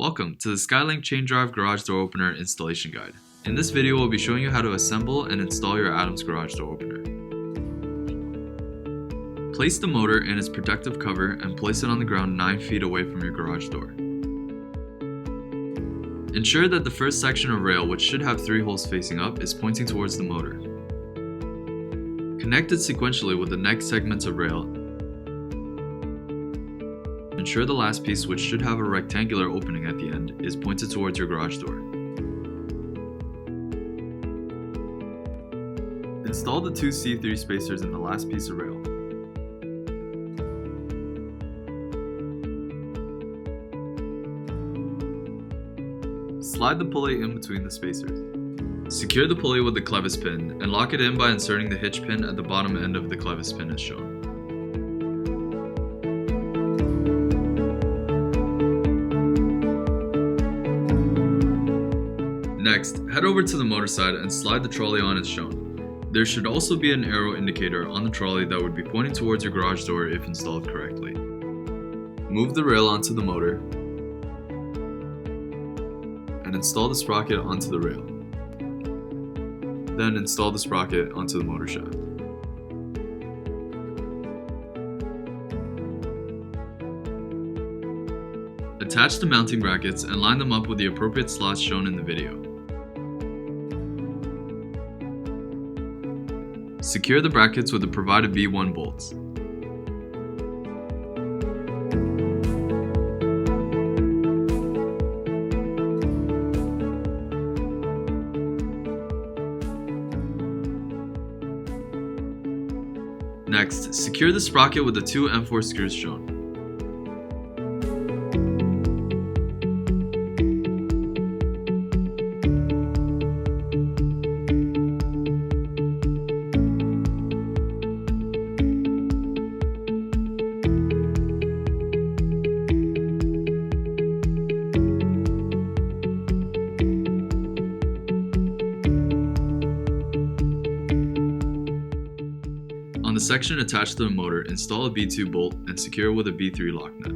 Welcome to the Skylink Chain Drive Garage Door Opener Installation Guide. In this video, we'll be showing you how to assemble and install your Adams Garage Door Opener. Place the motor in its protective cover and place it on the ground 9 feet away from your garage door. Ensure that the first section of rail, which should have 3 holes facing up, is pointing towards the motor. Connect it sequentially with the next segments of rail. Ensure the last piece, which should have a rectangular opening at the end, is pointed towards your garage door. Install the 2 C3 spacers in the last piece of rail. Slide the pulley in between the spacers. Secure the pulley with the clevis pin and lock it in by inserting the hitch pin at the bottom end of the clevis pin as shown. Next, head over to the motor side and slide the trolley on as shown. There should also be an arrow indicator on the trolley that would be pointing towards your garage door if installed correctly. Move the rail onto the motor and install the sprocket onto the rail. Then install the sprocket onto the motor shaft. Attach the mounting brackets and line them up with the appropriate slots shown in the video. Secure the brackets with the provided B1 bolts. Next, secure the sprocket with the 2 M4 screws shown. On the section attached to the motor, install a B2 bolt and secure with a B3 lock nut.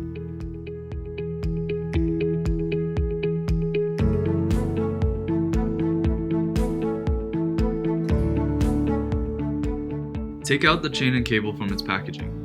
Take out the chain and cable from its packaging.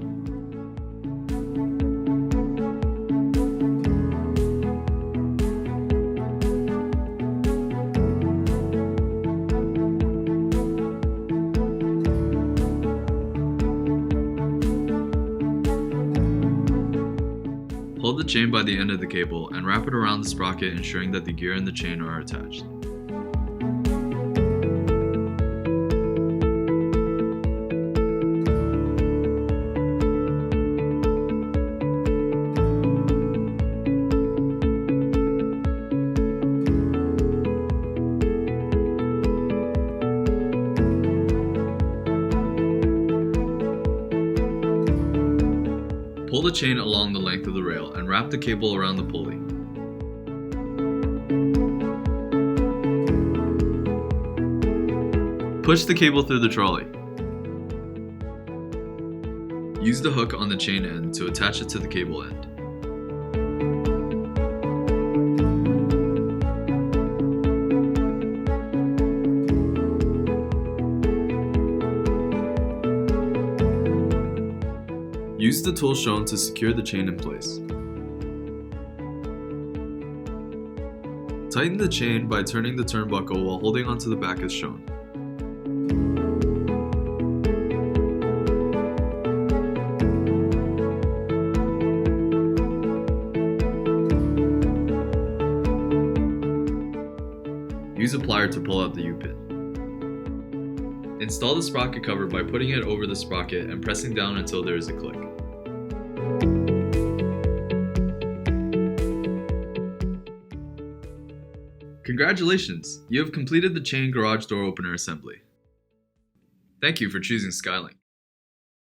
Hold the chain by the end of the cable and wrap it around the sprocket, ensuring that the gear and the chain are attached. Pull the chain along the length of the rail and wrap the cable around the pulley. Push the cable through the trolley. Use the hook on the chain end to attach it to the cable end. Use the tool shown to secure the chain in place. Tighten the chain by turning the turnbuckle while holding onto the back as shown. Use a plier to pull out the U-pin. Install the sprocket cover by putting it over the sprocket and pressing down until there is a click. Congratulations! You have completed the chain garage door opener assembly. Thank you for choosing Skylink.